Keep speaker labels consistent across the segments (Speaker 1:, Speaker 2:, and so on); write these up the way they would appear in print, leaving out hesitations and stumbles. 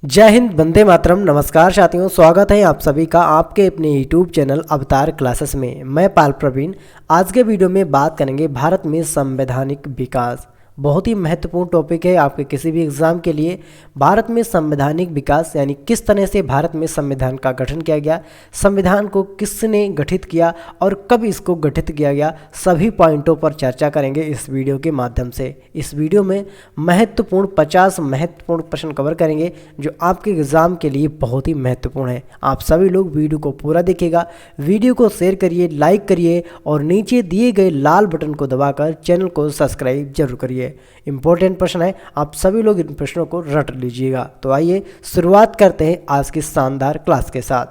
Speaker 1: जय हिंद, वंदे मातरम। नमस्कार साथियों, स्वागत है आप सभी का आपके अपने यूट्यूब चैनल अवतार क्लासेस में। मैं पाल प्रवीण। आज के वीडियो में बात करेंगे भारत में संवैधानिक विकास। बहुत ही महत्वपूर्ण टॉपिक है आपके किसी भी एग्जाम के लिए। भारत में संवैधानिक विकास यानी किस तरह से भारत में संविधान का गठन किया गया, संविधान को किसने गठित किया और कब इसको गठित किया गया, सभी पॉइंटों पर चर्चा करेंगे इस वीडियो के माध्यम से। इस वीडियो में 50 महत्वपूर्ण प्रश्न कवर करेंगे जो आपके एग्जाम के लिए बहुत ही महत्वपूर्ण है। आप सभी लोग वीडियो को पूरा देखिएगा, वीडियो को शेयर करिए, लाइक करिए और नीचे दिए गए लाल बटन को दबाकर चैनल को सब्सक्राइब जरूर करिए। इंपॉर्टेंट प्रश्न है, आप सभी लोग इन प्रश्नों को रट लीजिएगा। तो आइए शुरुआत करते हैं आज की शानदार क्लास के साथ।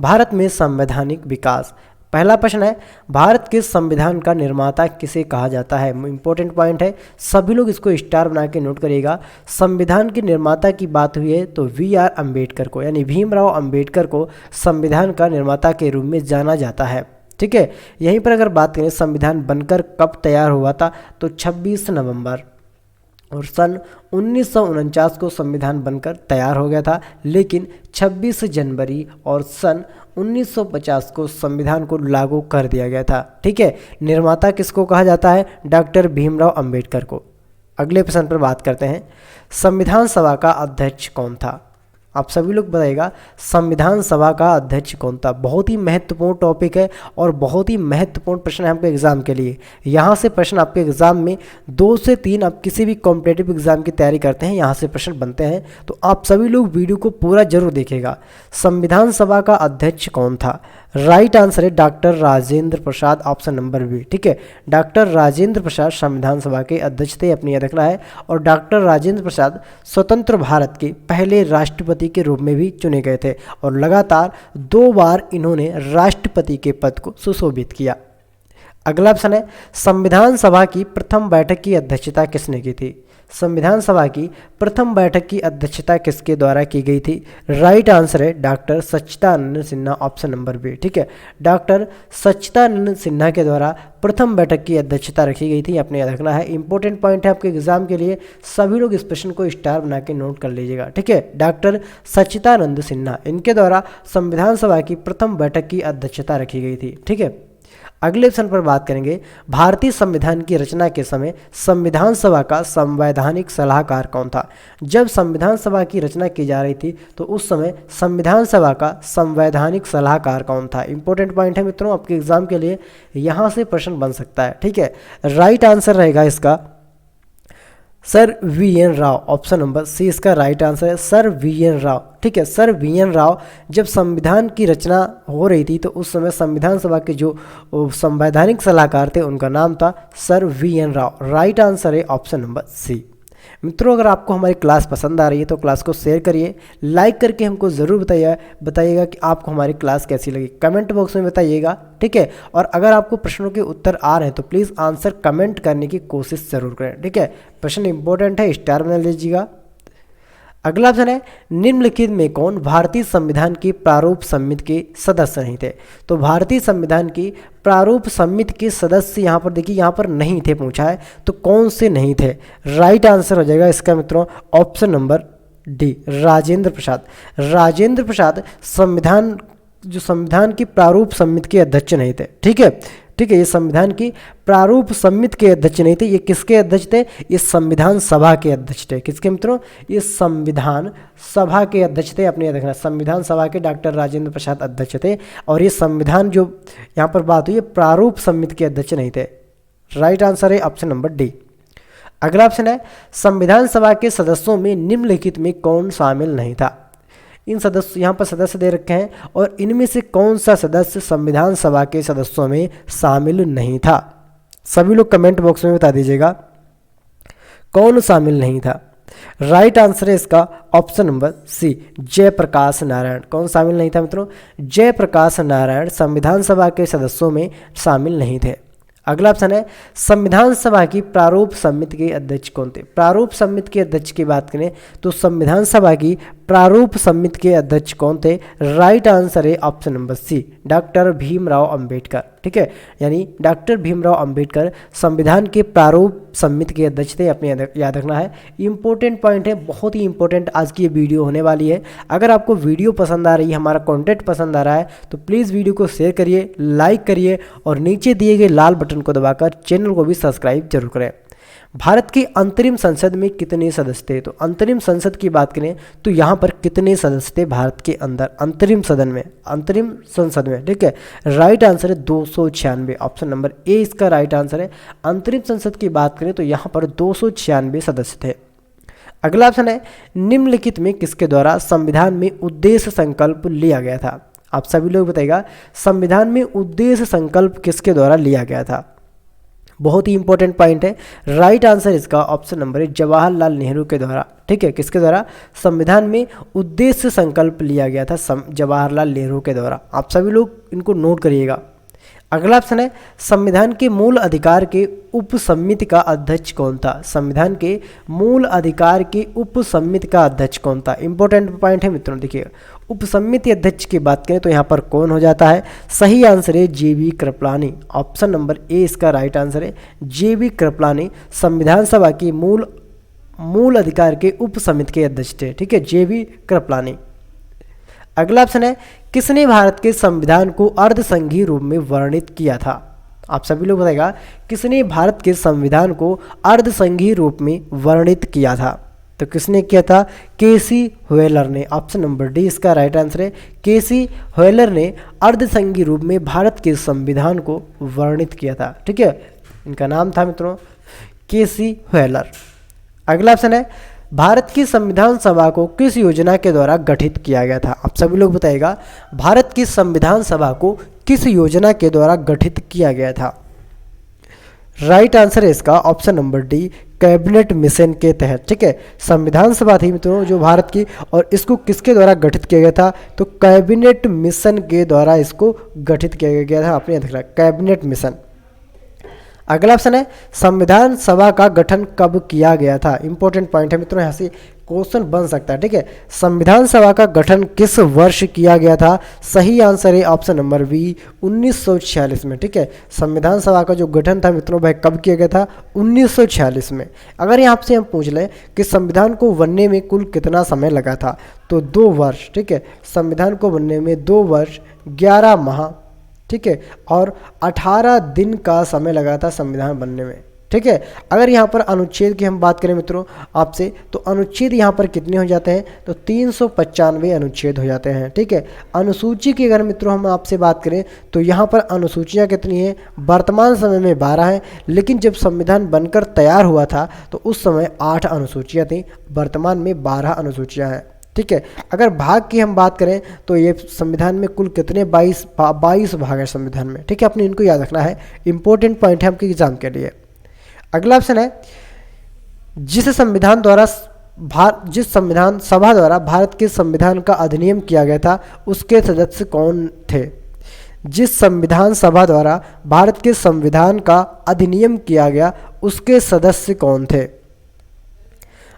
Speaker 1: भारत में संवैधानिक विकास। पहला प्रश्न है, भारत के संविधान का निर्माता किसे कहा जाता है। इंपॉर्टेंट पॉइंट है, सभी लोग इसको स्टार बना के नोट करिएगा। संविधान के निर्माता की बात हुई है तो वी.आर. अम्बेडकर को यानी भीमराव अम्बेडकर को संविधान का निर्माता के रूप में जाना जाता है। ठीक है, यहीं पर अगर बात करें संविधान बनकर कब तैयार हुआ था तो 26 नवंबर और सन 1949 को संविधान बनकर तैयार हो गया था, लेकिन 26 जनवरी और सन 1950 को संविधान को लागू कर दिया गया था। ठीक है, निर्माता किसको कहा जाता है, डॉक्टर भीमराव अंबेडकर को। अगले प्रश्न पर बात करते हैं, संविधान सभा का अध्यक्ष कौन था। आप सभी लोग बताइएगा संविधान सभा का अध्यक्ष कौन था। बहुत ही महत्वपूर्ण टॉपिक है और बहुत ही महत्वपूर्ण प्रश्न है आपके एग्जाम के लिए। यहाँ से प्रश्न आपके एग्जाम में 2 से 3, आप किसी भी कॉम्पिटेटिव एग्जाम की तैयारी करते हैं यहाँ से प्रश्न बनते हैं, तो आप सभी लोग वीडियो को पूरा जरूर देखिएगा। संविधान सभा का अध्यक्ष कौन था। राइट आंसर है doctor Rajendra Prasad, option number B. ठीक है, डॉक्टर राजेंद्र प्रसाद संविधान सभा के अध्यक्ष थे, अपनी याद रखना है। और डॉक्टर राजेंद्र प्रसाद स्वतंत्र भारत के पहले राष्ट्रपति के रूप में भी चुने गए थे और लगातार 2 बार इन्होंने राष्ट्रपति के पद को सुशोभित किया। अगला ऑप्शन है, संविधान सभा की प्रथम बैठक की अध्यक्षता किसने की थी। संविधान सभा की प्रथम बैठक की अध्यक्षता किसके द्वारा की गई थी। राइट आंसर है डॉक्टर सच्चिदानंद सिन्हा, ऑप्शन नंबर बी। ठीक है, डॉक्टर सच्चिदानंद सिन्हा के द्वारा प्रथम बैठक की अध्यक्षता रखी गई थी, अपने याद रखना है। इंपॉर्टेंट पॉइंट है आपके एग्जाम के लिए, सभी लोग इस प्रश्न को स्टार बना के नोट कर लीजिएगा। ठीक है, डॉक्टर सच्चिदानंद सिन्हा, इनके द्वारा संविधान सभा की प्रथम बैठक की अध्यक्षता रखी गई थी। ठीक है, अगले प्रश्न पर बात करेंगे, भारतीय संविधान की रचना के समय संविधान सभा का संवैधानिक सलाहकार कौन था। जब संविधान सभा की रचना की जा रही थी तो उस समय संविधान सभा का संवैधानिक सलाहकार कौन था। इंपॉर्टेंट पॉइंट है मित्रों, आपके एग्जाम के लिए यहाँ से प्रश्न बन सकता है। ठीक है, राइट आंसर रहेगा इसका sir V N. Rao, option number C इसका राइट आंसर है, सर वी.एन. राव। ठीक है, सर वी.एन. राव जब संविधान की रचना हो रही थी तो उस समय संविधान सभा के जो संवैधानिक सलाहकार थे उनका नाम था sir V N. Rao. Right answer है ऑप्शन नंबर सी। मित्रों, अगर आपको हमारी क्लास पसंद आ रही है तो क्लास को शेयर करिए, लाइक करके हमको ज़रूर बताइएगा कि आपको हमारी क्लास कैसी लगी। कमेंट बॉक्स में बताइएगा। ठीक है, और अगर आपको प्रश्नों के उत्तर आ रहे हैं तो प्लीज़ आंसर कमेंट करने की कोशिश ज़रूर करें। ठीक है, प्रश्न इंपॉर्टेंट है, स्टार बना लीजिएगा। अगला ऑप्शन है, निम्नलिखित में कौन भारतीय संविधान की प्रारूप समिति के सदस्य नहीं थे। तो भारतीय संविधान की प्रारूप समिति के सदस्य यहाँ पर देखिए, यहाँ पर नहीं थे पूछा है, तो कौन से नहीं थे। राइट आंसर हो जाएगा इसका मित्रों option number D, Rajendra Prasad. Rajendra Prasad संविधान की प्रारूप समिति के अध्यक्ष नहीं थे। ठीक है, ये संविधान की प्रारूप समिति के अध्यक्ष नहीं थे। ये किसके अध्यक्ष थे, ये संविधान सभा के अध्यक्ष थे। किसके मित्रों, ये संविधान सभा के अध्यक्ष थे, अपने याद रखना। संविधान सभा के डॉक्टर राजेंद्र प्रसाद अध्यक्ष थे और ये संविधान जो यहाँ पर बात हुई है प्रारूप समिति के अध्यक्ष नहीं थे। राइट आंसर है ऑप्शन नंबर डी। अगला ऑप्शन है, संविधान सभा के सदस्यों में निम्नलिखित में कौन शामिल नहीं था। इन सदस्य यहाँ पर सदस्य दे रखे हैं और इनमें से कौन सा सदस्य संविधान सभा के सदस्यों में शामिल नहीं था। सभी लोग कमेंट बॉक्स में बता दीजिएगा कौन शामिल नहीं था। राइट आंसर है इसका option number C, Jayaprakash Narayan. कौन शामिल नहीं था मित्रों, जयप्रकाश नारायण संविधान सभा के सदस्यों में शामिल नहीं थे। अगला ऑप्शन है, संविधान सभा की प्रारूप समिति के अध्यक्ष कौन थे। प्रारूप समिति के अध्यक्ष की बात करें तो संविधान सभा की प्रारूप समिति के अध्यक्ष कौन थे? राइट आंसर है option number C, doctor Bhimrao Ambedkar. ठीक है, यानी डॉक्टर भीमराव अंबेडकर संविधान के प्रारूप समिति के अध्यक्ष थे। अपने याद रखना है, इंपॉर्टेंट पॉइंट है, बहुत ही इंपॉर्टेंट आज की ये वीडियो होने वाली है। अगर आपको वीडियो पसंद आ रही है, हमारा कंटेंट पसंद आ रहा है, तो प्लीज़ वीडियो को शेयर करिए, लाइक करिए और नीचे दिए गए लाल बटन को दबाकर चैनल को भी सब्सक्राइब जरूर करें। भारत की अंतरिम संसद में कितने सदस्य थे? तो अंतरिम संसद की बात करें तो यहाँ पर कितने सदस्य थे भारत के अंदर अंतरिम सदन में, अंतरिम संसद में? ठीक है, राइट आंसर है 296, ऑप्शन नंबर ए इसका राइट आंसर है। अंतरिम संसद की बात करें तो यहाँ पर 296 सदस्य थे। अगला ऑप्शन है, निम्नलिखित में किसके द्वारा संविधान में उद्देश्य संकल्प लिया गया था? आप सभी लोग बताइएगा, संविधान में उद्देश्य संकल्प किसके द्वारा लिया गया था? बहुत ही इंपॉर्टेंट पॉइंट है, राइट आंसर इसका ऑप्शन नंबर है जवाहरलाल नेहरू के द्वारा। ठीक है, किसके द्वारा? संविधान में उद्देश्य संकल्प लिया गया था जवाहरलाल नेहरू के द्वारा। आप सभी लोग इनको नोट करिएगा। अगला ऑप्शन है, संविधान के मूल अधिकार के उप समिति का अध्यक्ष कौन था? संविधान के मूल अधिकार के उप समिति का अध्यक्ष कौन था? इंपॉर्टेंट पॉइंट है मित्रों, देखिए उप समिति अध्यक्ष की बात करें तो यहाँ पर कौन हो जाता है? सही आंसर है JB. Kripalani, option number A इसका राइट आंसर है। जे.बी. कृपलानी संविधान सभा की मूल अधिकार के उप समिति के अध्यक्ष थे। ठीक है, जे.बी. कृपलानी। अगला ऑप्शन है, किसने भारत के संविधान को अर्धसंघीय रूप में वर्णित किया था? आप सभी लोग बताएगा, किसने भारत के संविधान को अर्धसंघीय रूप में वर्णित किया था? तो किसने किया था? के.सी. व्हीलर ने, ऑप्शन नंबर डी इसका राइट आंसर है। के.सी. व्हीलर ने अर्धसंघीय रूप में भारत के संविधान को वर्णित किया था। ठीक है, इनका नाम था मित्रों के.सी. व्हीलर। अगला ऑप्शन है, भारत की संविधान सभा को किस योजना के द्वारा गठित किया गया था? आप सभी लोग बताइएगा, भारत की संविधान सभा को किस योजना के द्वारा गठित किया गया था? राइट आंसर है इसका option number D, cabinet mission के तहत। ठीक है, संविधान सभा थी मित्रों जो भारत की, और इसको किसके द्वारा गठित किया गया था? तो कैबिनेट मिशन के द्वारा इसको गठित किया गया था। आपने देखा कैबिनेट मिशन। अगला ऑप्शन है, संविधान सभा का गठन कब किया गया था? इंपॉर्टेंट पॉइंट है मित्रों, यहाँ से क्वेश्चन बन सकता है। ठीक है, संविधान सभा का गठन किस वर्ष किया गया था? सही आंसर है ऑप्शन नंबर बी, 1946 में। ठीक है, संविधान सभा का जो गठन था मित्रों भाई कब किया गया था? 1946 में। अगर यहाँ से हम पूछ लें कि संविधान को बनने में कुल कितना समय लगा था, तो 2 वर्ष। ठीक है, संविधान को बनने में 2 वर्ष 11 माह, ठीक है, और 18 दिन का समय लगा था संविधान बनने में। ठीक है, अगर यहाँ पर अनुच्छेद की हम बात करें मित्रों आपसे, तो अनुच्छेद यहाँ पर कितने हो जाते हैं? तो 395 अनुच्छेद हो जाते हैं। ठीक है, अनुसूची की अगर मित्रों हम आपसे बात करें तो यहाँ पर अनुसूचियाँ कितनी हैं? वर्तमान समय में 12 हैं, लेकिन जब संविधान बनकर तैयार हुआ था तो उस समय 8 अनुसूचियाँ थीं, वर्तमान में 12 अनुसूचियाँ हैं। ठीक है, अगर भाग की हम बात करें तो ये संविधान में कुल कितने 22 भाग है संविधान में। ठीक है, अपने इनको याद रखना है, इंपॉर्टेंट पॉइंट है आपके एग्जाम के लिए। अगला ऑप्शन है, जिस संविधान सभा द्वारा भारत के संविधान का अधिनियम किया गया था उसके सदस्य कौन थे? जिस संविधान सभा द्वारा भारत के संविधान का अधिनियम किया गया उसके सदस्य कौन थे?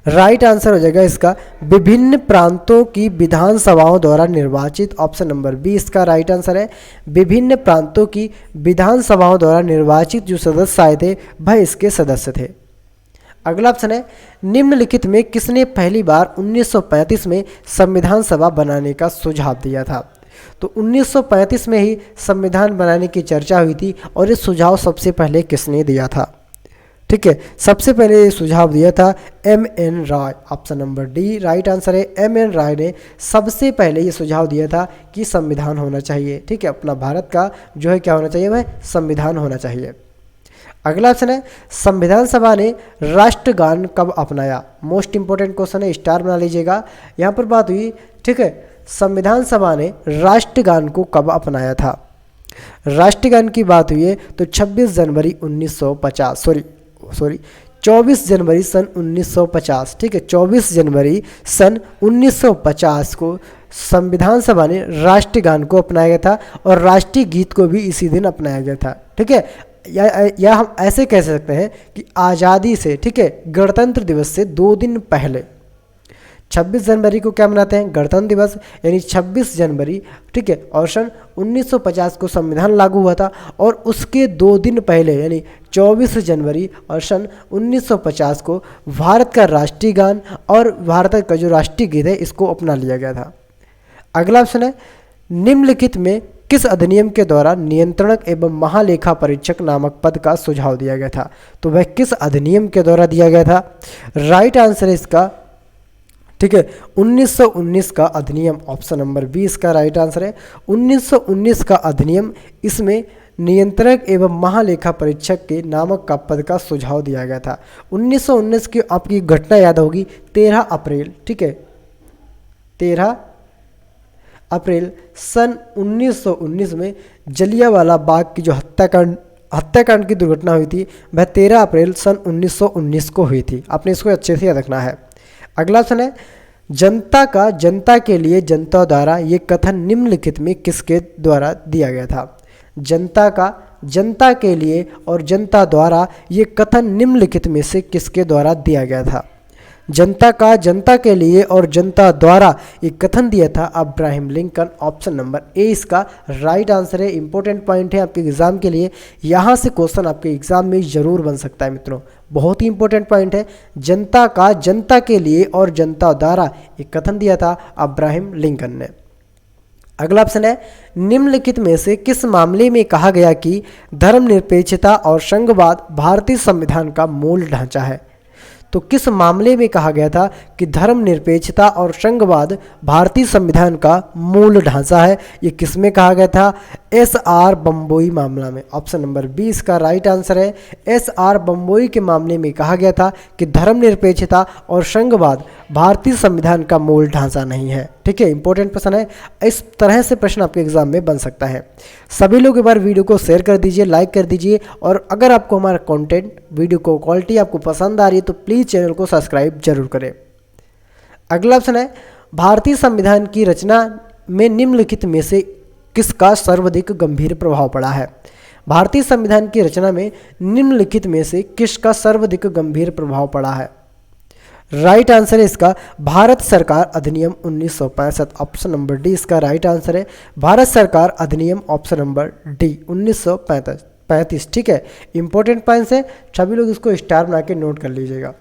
Speaker 1: राइट आंसर हो जाएगा इसका विभिन्न प्रांतों की विधानसभाओं द्वारा निर्वाचित, ऑप्शन नंबर बी इसका राइट आंसर है। विभिन्न प्रांतों की विधानसभाओं द्वारा निर्वाचित जो सदस्य आए थे वह इसके सदस्य थे। अगला ऑप्शन है, निम्नलिखित में किसने पहली बार 1935 में संविधान सभा बनाने का सुझाव दिया था? तो 1935 में ही संविधान बनाने की चर्चा हुई थी और ये सुझाव सबसे पहले किसने दिया था? ठीक है, सबसे पहले ये सुझाव दिया था M.N. Rai, option number D right answer है। M.N. राय ने सबसे पहले ये सुझाव दिया था कि संविधान होना चाहिए। ठीक है, अपना भारत का जो है क्या होना चाहिए? वह संविधान होना चाहिए। अगला ऑप्शन है, संविधान सभा ने राष्ट्रगान कब अपनाया? मोस्ट इंपॉर्टेंट क्वेश्चन है, स्टार बना लीजिएगा। यहाँ पर बात हुई, ठीक है, संविधान सभा ने राष्ट्रगान को कब अपनाया था? राष्ट्रगान की बात हुई है तो 26 जनवरी 24 जनवरी सन 1950। ठीक है, 24 जनवरी सन 1950 को संविधान सभा ने राष्ट्रगान को अपनाया गया था और राष्ट्रीय गीत को भी इसी दिन अपनाया गया था। ठीक है, या हम ऐसे कह सकते हैं कि आज़ादी से, ठीक है, गणतंत्र दिवस से 2 दिन पहले 26 जनवरी को क्या मनाते हैं, गणतंत्र दिवस, यानी 26 जनवरी, ठीक है। और सन 1950 को संविधान लागू हुआ था और उसके 2 दिन पहले यानी 24 जनवरी और सन 1950 को भारत का राष्ट्रीय गान और भारत का जो राष्ट्रीय गीत है इसको अपना लिया गया था। अगला ऑप्शन है, निम्नलिखित में किस अधिनियम के द्वारा नियंत्रणक एवं महालेखा परीक्षक नामक पद का सुझाव दिया गया था। तो वह किस अधिनियम के द्वारा दिया गया था। राइट आंसर है इसका, ठीक है, 1919 का अधिनियम। ऑप्शन नंबर 20 का राइट आंसर है 1919 का अधिनियम। इसमें नियंत्रक एवं महालेखा परीक्षक के नामक का पद का सुझाव दिया गया था। 1919 की आपकी घटना याद होगी, 13 अप्रैल, ठीक है, 13 अप्रैल सन 1919 में जलियांवाला बाग की जो हत्याकांड की दुर्घटना हुई थी वह 13 अप्रैल सन 1919 को हुई थी। आपने इसको अच्छे से याद रखना है। अगला ऑप्शन है, जनता का जनता के लिए जनता द्वारा ये कथन निम्नलिखित में किसके द्वारा दिया गया था। जनता का जनता के लिए और जनता द्वारा ये कथन निम्नलिखित में से किसके द्वारा दिया गया था। जनता का जनता के लिए और जनता द्वारा एक कथन दिया था Abraham Lincoln. Option number A इसका राइट आंसर है। इंपॉर्टेंट पॉइंट है आपके एग्जाम के लिए, यहाँ से क्वेश्चन आपके एग्जाम में जरूर बन सकता है मित्रों, बहुत ही इंपॉर्टेंट पॉइंट है। जनता का जनता के लिए और जनता द्वारा एक कथन दिया था अब्राहम लिंकन ने। अगला ऑप्शन है, निम्नलिखित में से किस मामले में कहा गया कि धर्मनिरपेक्षता और संघवाद भारतीय संविधान का मूल ढांचा है। तो किस मामले में कहा गया था कि धर्मनिरपेक्षता और संघवाद भारतीय संविधान का मूल ढांचा है। ये किस में कहा गया था, एस.आर. बम्बोई मामला में। ऑप्शन नंबर 20 का राइट आंसर है। एस.आर. बम्बोई के मामले में कहा गया था कि धर्मनिरपेक्षता और संघवाद भारतीय संविधान का मूल ढांचा नहीं है। ठीक है, इंपॉर्टेंट प्रश्न है, इस तरह से प्रश्न आपके एग्जाम में बन सकता है। सभी लोग एक बार वीडियो को शेयर कर दीजिए, लाइक कर दीजिए, और अगर आपको हमारा कंटेंट वीडियो को क्वालिटी आपको पसंद आ रही है तो प्लीज़ चैनल को सब्सक्राइब जरूर करें। अगला ऑप्शन है, भारतीय संविधान की रचना में निम्नलिखित में से किसका सर्वाधिक गंभीर प्रभाव पड़ा है। भारतीय संविधान की रचना में निम्नलिखित में से किसका सर्वाधिक गंभीर प्रभाव पड़ा है। राइट आंसर है इसका भारत सरकार अधिनियम 1965। ऑप्शन नंबर डी इसका राइट आंसर है, भारत सरकार अधिनियम। Option number D 1935। ठीक है, इंपॉर्टेंट पॉइंट्स है, सभी लोग इसको स्टार बना के नोट कर लीजिएगा।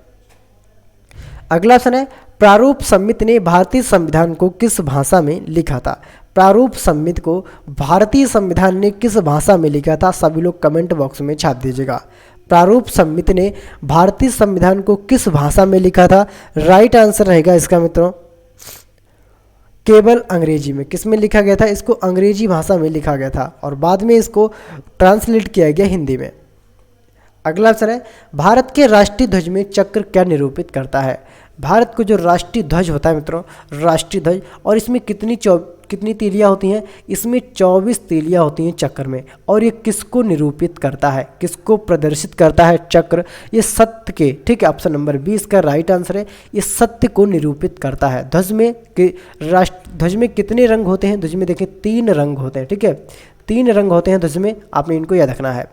Speaker 1: अगला ऑप्शन है, प्रारूप समिति ने भारतीय संविधान को किस भाषा में लिखा था। प्रारूप समिति को भारतीय संविधान ने किस भाषा में लिखा था, सभी लोग कमेंट बॉक्स में छाप दीजिएगा। प्रारूप समिति ने भारतीय संविधान को किस भाषा में लिखा था। राइट आंसर रहेगा इसका मित्रों केवल अंग्रेजी में। किस में लिखा गया था, इसको अंग्रेजी भाषा में लिखा गया था और बाद में इसको ट्रांसलेट किया गया हिंदी में। अगला ऑप्शन है, भारत के राष्ट्रीय ध्वज में चक्र क्या निरूपित करता है। भारत को जो राष्ट्रीय ध्वज होता है मित्रों, राष्ट्रीय ध्वज, और इसमें कितनी तीलियां होती हैं, इसमें 24 तीलियां होती हैं चक्र में, और ये किसको निरूपित करता है, किसको प्रदर्शित करता है चक्र, ये सत्य के। ठीक है, ऑप्शन नंबर 20 का राइट आंसर है, ये सत्य को निरूपित करता है। ध्वज में ध्वज में कितने रंग होते हैं, ध्वज में देखें 3 रंग होते हैं। ठीक है, 3 रंग होते हैं ध्वज में, आपने इनको याद रखना है।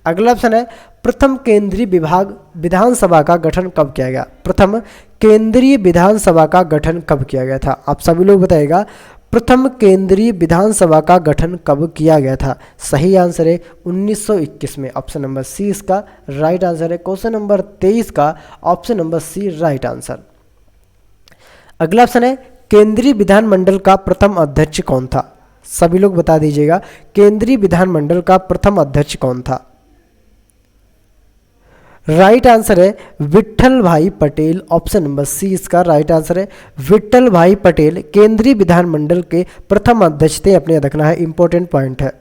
Speaker 1: अगला ऑप्शन है, प्रथम केंद्रीय विधानसभा का गठन कब किया गया। प्रथम केंद्रीय विधानसभा का गठन कब किया गया था, आप सभी लोग बताइएगा। प्रथम केंद्रीय विधानसभा का गठन कब किया गया था। सही आंसर है 1921 में। ऑप्शन नंबर सी इसका राइट आंसर है। क्वेश्चन नंबर 23 का option number C right answer. अगला ऑप्शन है, केंद्रीय विधानमंडल का प्रथम अध्यक्ष कौन था। सभी लोग बता दीजिएगा, केंद्रीय विधानमंडल का प्रथम अध्यक्ष कौन था। राइट आंसर है विट्ठल भाई पटेल। ऑप्शन नंबर सी इसका राइट आंसर है, विट्ठल भाई पटेल केंद्रीय विधानमंडल के प्रथम अध्यक्ष थे। अपने याद रखना है, इंपॉर्टेंट पॉइंट है।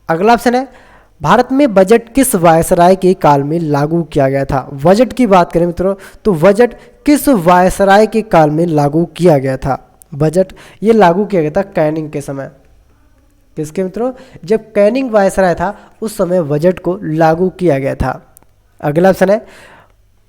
Speaker 1: अगला ऑप्शन है, भारत में बजट किस वायसराय के काल में लागू किया गया था। बजट की बात करें मित्रों तो बजट किस वायसराय के काल में लागू किया गया था। बजट ये लागू किया गया था कैनिंग के समय। किसके मित्रों, जब कैनिंग वायसराय था उस समय बजट को लागू किया गया था। अगला ऑप्शन है,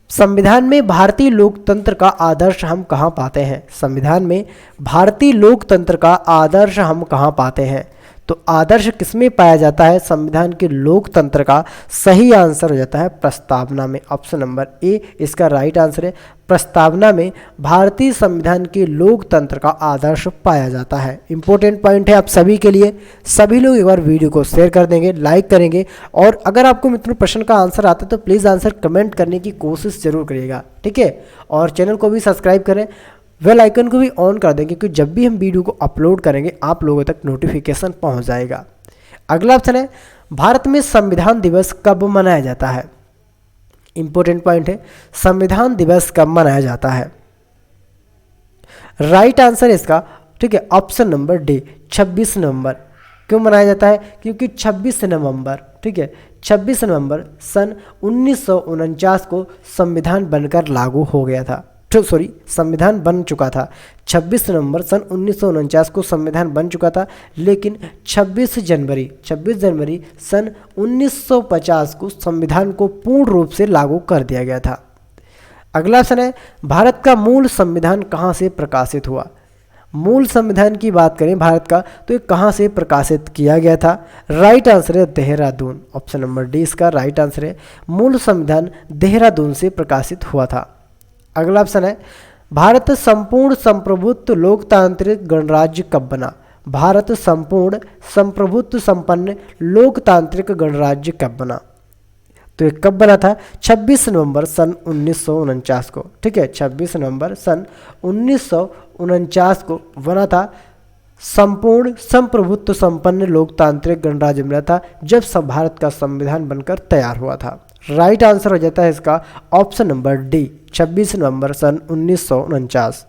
Speaker 1: संविधान में भारतीय लोकतंत्र का आदर्श हम कहाँ पाते हैं। संविधान में भारतीय लोकतंत्र का आदर्श हम कहाँ पाते हैं। तो आदर्श किसमें पाया जाता है, संविधान के लोकतंत्र का। सही आंसर हो जाता है प्रस्तावना में। ऑप्शन नंबर ए इसका राइट आंसर है, प्रस्तावना में भारतीय संविधान के लोकतंत्र का आदर्श पाया जाता है। इंपॉर्टेंट पॉइंट है आप सभी के लिए। सभी लोग एक बार वीडियो को शेयर कर देंगे, लाइक करेंगे, और अगर आपको मित्रों प्रश्न का आंसर आता है तो प्लीज़ आंसर कमेंट करने की कोशिश जरूर करिएगा, ठीक है। और चैनल को भी सब्सक्राइब करें, बेल आइकन को भी ऑन कर देंगे, क्योंकि जब भी हम वीडियो को अपलोड करेंगे आप लोगों तक नोटिफिकेशन पहुँच जाएगा। अगला ऑप्शन है, भारत में संविधान दिवस कब मनाया जाता है। इंपॉर्टेंट पॉइंट है, संविधान दिवस कब मनाया जाता है। राइट आंसर इसका, ठीक है, ऑप्शन नंबर डी, 26 नवंबर। क्यों मनाया जाता है, क्योंकि 26 नवंबर, ठीक है, 26 नवंबर सन 1949 को संविधान बनकर लागू हो गया था। सॉरी, संविधान बन चुका था। 26 नवंबर सन 1949 को संविधान बन चुका था, लेकिन 26 जनवरी सन 1950 को संविधान को पूर्ण रूप से लागू कर दिया गया था। अगला ऑप्शन है, भारत का मूल संविधान कहाँ से प्रकाशित हुआ। मूल संविधान की बात करें भारत का, तो ये कहाँ से प्रकाशित किया गया था। राइट आंसर है देहरादून। ऑप्शन नंबर डी इसका राइट आंसर है। मूल संविधान देहरादून से प्रकाशित हुआ था। अगला ऑप्शन है, भारत संपूर्ण संप्रभुत्व लोकतांत्रिक गणराज्य कब बना। भारत संपूर्ण संप्रभुत्व संपन्न लोकतांत्रिक गणराज्य कब बना। तो ये कब बना था, 26 नवंबर सन 1949 को, ठीक है, 26 नवंबर सन 1949 को बना था। संपूर्ण संप्रभुत्व संपन्न लोकतांत्रिक गणराज्य बना था जब भारत का संविधान बनकर तैयार हुआ था। राइट आंसर हो जाता है इसका ऑप्शन नंबर डी, 26 नवंबर सन 1949।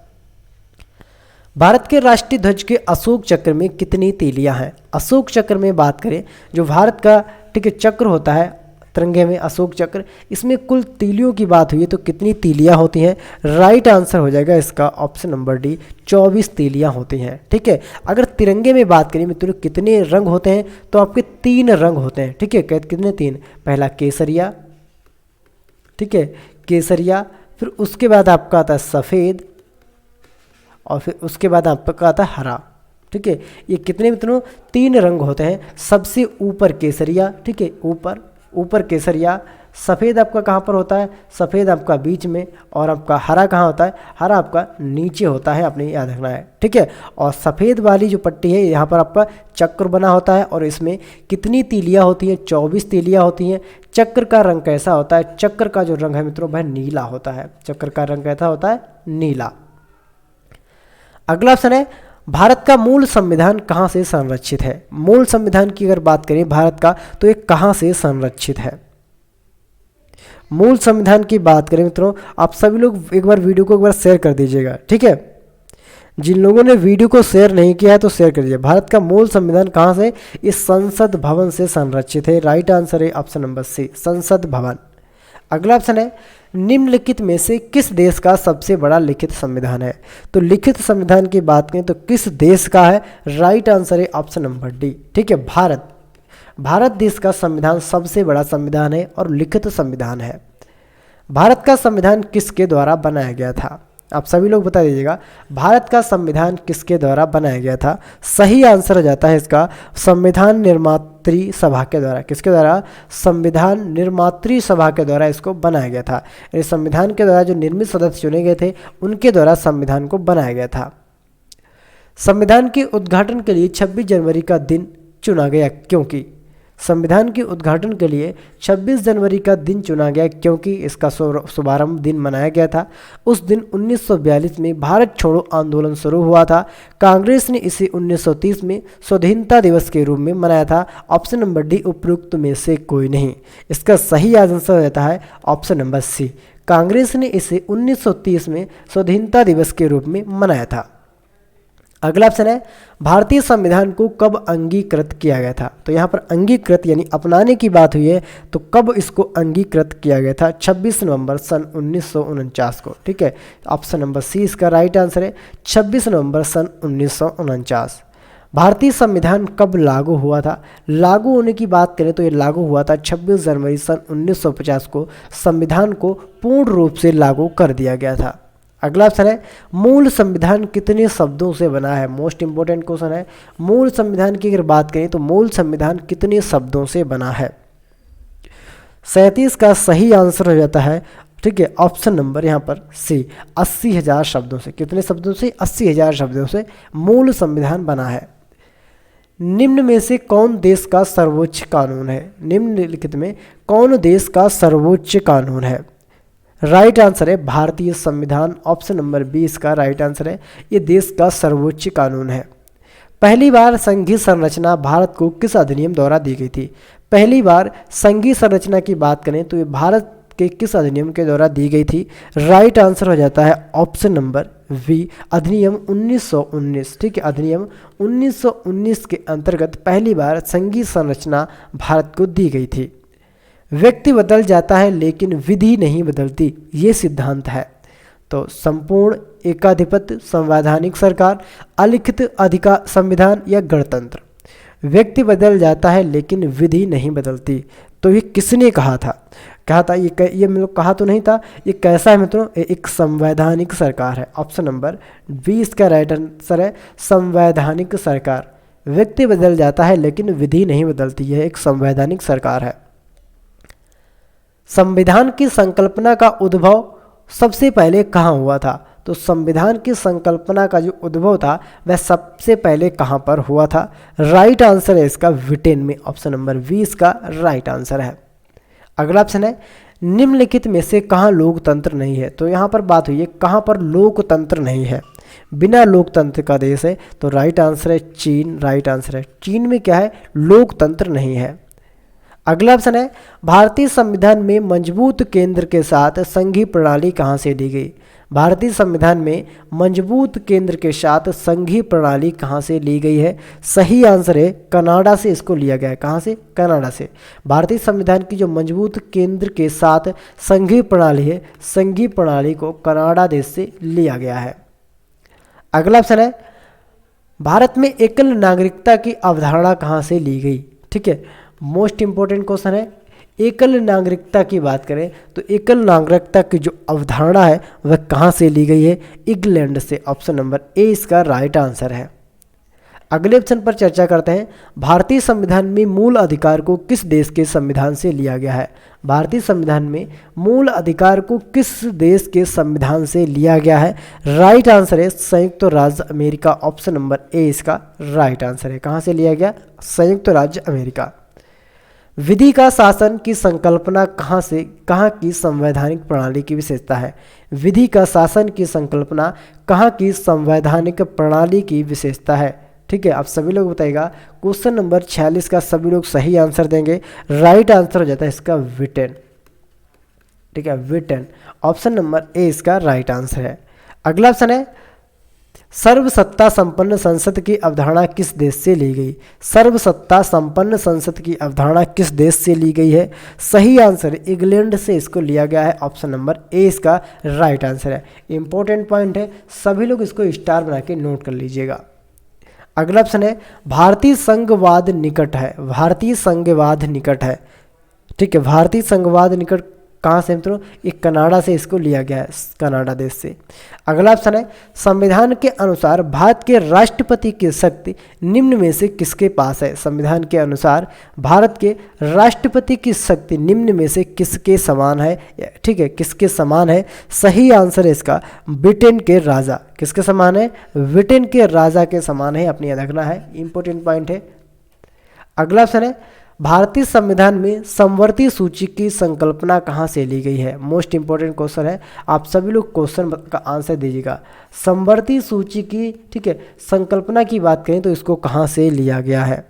Speaker 1: भारत के राष्ट्रीय ध्वज के अशोक चक्र में कितनी तीलियां हैं। अशोक चक्र में बात करें, जो भारत का, ठीक है, चक्र होता है तिरंगे में, अशोक चक्र, इसमें कुल तीलियों की बात हुई है तो कितनी तीलियां होती हैं। राइट आंसर हो जाएगा इसका ऑप्शन नंबर डी, 24 तीलियां होती हैं, ठीक है। अगर तिरंगे में बात करें मित्रों कितने रंग होते हैं, तो आपके 3 रंग होते हैं, ठीक है। कितने, 3। पहला केसरिया, ठीक है, केसरिया, फिर उसके बाद आपका आता है सफ़ेद, और फिर उसके बाद आपका आता है हरा, ठीक है। ये कितने मित्रों, 3 रंग होते हैं। सबसे ऊपर केसरिया, ठीक है, ऊपर केसरिया। सफ़ेद आपका कहाँ पर होता है, सफ़ेद आपका बीच में, और आपका हरा कहाँ होता है, हरा आपका नीचे होता है, आपने याद रखना है, ठीक है। और सफ़ेद वाली जो पट्टी है यहाँ पर आपका चक्र बना होता है, और इसमें कितनी तीलियाँ होती हैं, 24 तीलियाँ होती हैं। चक्र का रंग कैसा होता है, चक्र का जो रंग है मित्रों वह नीला होता है। चक्र का रंग कैसा होता है, नीला। अगला ऑप्शन है, भारत का मूल संविधान कहाँ से संरक्षित है। मूल संविधान की अगर बात करें भारत का, तो ये कहाँ से संरक्षित है। मूल संविधान की बात करें मित्रों, आप सभी लोग एक बार वीडियो को एक बार शेयर कर दीजिएगा, ठीक है। जिन लोगों ने वीडियो को शेयर नहीं किया है तो शेयर कर दीजिए। भारत का मूल संविधान कहाँ से, इस संसद भवन से संरक्षित है। राइट आंसर है ऑप्शन नंबर सी, संसद भवन। अगला ऑप्शन है, निम्नलिखित में से किस देश का सबसे बड़ा लिखित संविधान है। तो लिखित संविधान की बात करें तो किस देश का है। राइट आंसर है ऑप्शन नंबर डी, ठीक है, भारत। भारत देश का संविधान सबसे बड़ा संविधान है और लिखित संविधान है। भारत का संविधान किसके द्वारा बनाया गया था, आप सभी लोग बता दीजिएगा। भारत का संविधान किसके द्वारा बनाया गया था। सही आंसर हो जाता है इसका संविधान निर्मात्री सभा के द्वारा। किसके द्वारा, संविधान निर्मात्री सभा के द्वारा इसको बनाया गया था। इस संविधान के द्वारा जो निर्मित सदस्य चुने गए थे उनके द्वारा संविधान को बनाया गया था। संविधान के उद्घाटन के लिए 26 जनवरी का दिन चुना गया क्योंकि। संविधान के उद्घाटन के लिए 26 जनवरी का दिन चुना गया क्योंकि इसका शुभारंभ दिन मनाया गया था। उस दिन 1942 में भारत छोड़ो आंदोलन शुरू हुआ था। कांग्रेस ने इसे 1930 में स्वाधीनता दिवस के रूप में मनाया था। ऑप्शन नंबर डी उपरोक्त में से कोई नहीं। इसका सही आंसर हो जाता है ऑप्शन नंबर सी, कांग्रेस ने इसे 1930 में स्वाधीनता दिवस के रूप में मनाया था। अगला ऑप्शन है, भारतीय संविधान को कब अंगीकृत किया गया था। तो यहाँ पर अंगीकृत यानी अपनाने की बात हुई है, तो कब इसको अंगीकृत किया गया था। 26 नवंबर सन 1949 को, ठीक है। ऑप्शन नंबर सी इसका राइट आंसर है, 26 नवंबर सन 1949। भारतीय संविधान कब लागू हुआ था। लागू होने की बात करें तो ये लागू हुआ था 26 जनवरी सन 1950 को। संविधान को पूर्ण रूप से लागू कर दिया गया था। अगला ऑप्शन है, मूल संविधान कितने शब्दों से बना है। मोस्ट इंपोर्टेंट क्वेश्चन है। मूल संविधान की अगर बात करें तो मूल संविधान कितने शब्दों से बना है। 37 का सही आंसर हो जाता है ठीक है, ऑप्शन नंबर यहाँ पर सी, 80,000 शब्दों से। कितने शब्दों से? 80,000 शब्दों से मूल संविधान बना है। निम्न में से कौन देश का सर्वोच्च कानून है? निम्नलिखित में कौन देश का सर्वोच्च कानून है? राइट आंसर है भारतीय संविधान। ऑप्शन नंबर 20 का राइट आंसर है, ये देश का सर्वोच्च कानून है। पहली बार संघीय संरचना भारत को किस अधिनियम द्वारा दी गई थी? पहली बार संघीय संरचना की बात करें तो ये भारत के किस अधिनियम के द्वारा दी गई थी? राइट आंसर हो जाता है ऑप्शन नंबर वी, अधिनियम 1919। ठीक है, अधिनियम 1919 के अंतर्गत पहली बार संघीय संरचना भारत को दी गई थी। व्यक्ति बदल जाता है लेकिन विधि नहीं बदलती, ये सिद्धांत है। तो संपूर्ण एकाधिपत्य, संवैधानिक सरकार, अलिखित अधिकार संविधान या गणतंत्र। व्यक्ति बदल जाता है लेकिन विधि नहीं बदलती, तो ये किसने कहा था? ये मतलब कहा तो नहीं था, ये कैसा है मित्रों? एक संवैधानिक सरकार है। ऑप्शन नंबर 20 का राइट आंसर है संवैधानिक सरकार। व्यक्ति बदल जाता है लेकिन विधि नहीं बदलती, यह एक संवैधानिक सरकार है। संविधान की संकल्पना का उद्भव सबसे पहले कहाँ हुआ था? तो संविधान की संकल्पना का जो उद्भव था वह सबसे पहले कहाँ पर हुआ था? राइट आंसर है इसका ब्रिटेन में। ऑप्शन नंबर 20 का राइट आंसर है। अगला ऑप्शन है निम्नलिखित में से कहाँ लोकतंत्र नहीं है? तो यहाँ पर बात हुई है कहाँ पर लोकतंत्र नहीं है, बिना लोकतंत्र का देश है। तो राइट आंसर है चीन। राइट आंसर है चीन में क्या है? लोकतंत्र नहीं है। अगला ऑप्शन है भारतीय संविधान में मजबूत केंद्र के साथ संघीय प्रणाली कहाँ से ली गई? भारतीय संविधान में मजबूत केंद्र के साथ संघीय प्रणाली कहाँ से ली गई है? सही आंसर है कनाडा से इसको लिया गया है। कहाँ से? कनाडा से। भारतीय संविधान की जो मजबूत केंद्र के साथ संघीय प्रणाली है, संघीय प्रणाली को कनाडा देश से लिया गया है। अगला ऑप्शन है भारत में एकल नागरिकता की अवधारणा कहाँ से ली गई? ठीक है, मोस्ट इंपॉर्टेंट क्वेश्चन है। एकल नागरिकता की बात करें तो एकल नागरिकता की जो अवधारणा है वह कहाँ से ली गई है? इंग्लैंड से। ऑप्शन नंबर ए इसका राइट आंसर है। अगले ऑप्शन पर चर्चा करते हैं भारतीय संविधान में मूल अधिकार को किस देश के संविधान से लिया गया है? भारतीय संविधान में मूल अधिकार को किस देश के संविधान से लिया गया है? राइट आंसर है संयुक्त राज्य अमेरिका। ऑप्शन नंबर ए इसका राइट आंसर है। कहाँ से लिया गया? संयुक्त राज्य अमेरिका। विधि का शासन की संकल्पना कहाँ की संवैधानिक प्रणाली की विशेषता है? विधि का शासन की संकल्पना कहाँ की संवैधानिक प्रणाली की विशेषता है? ठीक है, आप सभी लोग बताइएगा। क्वेश्चन नंबर 46 का सभी लोग सही आंसर देंगे। राइट आंसर हो जाता है इसका ब्रिटेन। ठीक है, ब्रिटेन। ऑप्शन नंबर ए इसका राइट आंसर है। अगला ऑप्शन है सर्वसत्ता संपन्न संसद की अवधारणा किस देश से ली गई? सर्वसत्ता संपन्न संसद की अवधारणा किस देश से ली गई है? सही आंसर इंग्लैंड से इसको लिया गया है। ऑप्शन नंबर ए इसका राइट आंसर है। इंपॉर्टेंट पॉइंट है, सभी लोग इसको स्टार बना के नोट कर लीजिएगा। अगला ऑप्शन है भारतीय संघवाद निकट है। भारतीय संघवाद निकट है। ठीक है, भारतीय संघवाद निकट कहाँ से मित्रों? ये कनाडा से इसको लिया गया है, कनाडा देश से। अगला ऑप्शन है संविधान के अनुसार भारत के राष्ट्रपति की शक्ति निम्न में से किसके पास है? संविधान के अनुसार भारत के राष्ट्रपति की शक्ति निम्न में से किसके समान है? ठीक है, किसके समान है? सही आंसर है इसका ब्रिटेन के राजा। किसके समान है? ब्रिटेन के राजा के समान है। अपनी याद रखना है, इंपॉर्टेंट पॉइंट है। अगला ऑप्शन है भारतीय संविधान में समवर्ती सूची की संकल्पना कहाँ से ली गई है? मोस्ट इंपॉर्टेंट क्वेश्चन है, आप सभी लोग क्वेश्चन का आंसर दीजिएगा। समवर्ती सूची की, ठीक है, संकल्पना की बात करें तो इसको कहाँ से लिया गया है?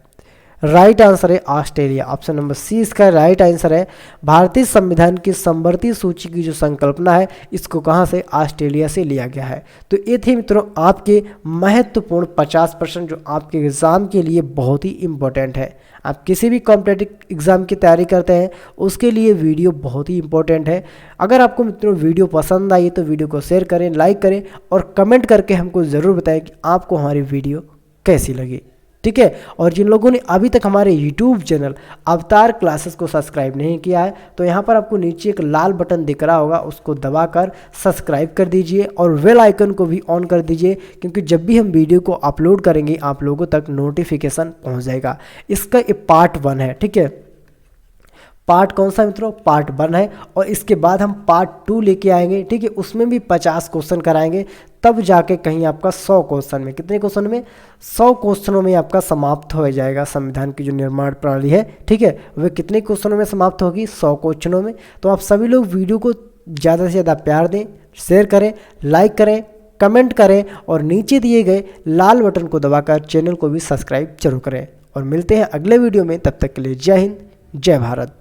Speaker 1: राइट आंसर है ऑस्ट्रेलिया। ऑप्शन नंबर सी इसका राइट आंसर है। भारतीय संविधान की समवर्ती सूची की जो संकल्पना है इसको कहाँ से? ऑस्ट्रेलिया से लिया गया है। तो ये थे मित्रों आपके महत्वपूर्ण 50% जो आपके एग्ज़ाम के लिए बहुत ही इम्पोर्टेंट है। आप किसी भी कॉम्पिटिटिव एग्ज़ाम की तैयारी करते हैं उसके लिए वीडियो बहुत ही इंपॉर्टेंट है। अगर आपको मित्रों वीडियो पसंद आई तो वीडियो को शेयर करें, लाइक करें और कमेंट करके हमको ज़रूर बताएं कि आपको हमारी वीडियो कैसी लगी। ठीक है, और जिन लोगों ने अभी तक हमारे YouTube चैनल अवतार क्लासेस को सब्सक्राइब नहीं किया है तो यहाँ पर आपको नीचे एक लाल बटन दिख रहा होगा, उसको दबाकर सब्सक्राइब कर दीजिए और बेल आइकन को भी ऑन कर दीजिए, क्योंकि जब भी हम वीडियो को अपलोड करेंगे आप लोगों तक नोटिफिकेशन पहुँच जाएगा। इसका ये पार्ट 1 है। ठीक है, पार्ट कौन सा मित्रों, पार्ट 1 है, और इसके बाद हम पार्ट 2 लेके आएंगे, ठीक है। उसमें भी 50 क्वेश्चन कराएंगे, तब जाके कहीं आपका 100 क्वेश्चन में, कितने क्वेश्चन में, 100 क्वेश्चनों में आपका समाप्त हो जाएगा संविधान की जो निर्माण प्रणाली है, ठीक है। वह कितने क्वेश्चनों में समाप्त होगी, 100 क्वेश्चनों में। तो आप सभी लोग वीडियो को ज़्यादा से ज़्यादा प्यार दें, शेयर करें, लाइक करें, कमेंट करें, और नीचे दिए गए लाल बटन को दबाकर चैनल को भी सब्सक्राइब जरूर करें। और मिलते हैं अगले वीडियो में, तब तक के लिए जय हिंद, जय भारत।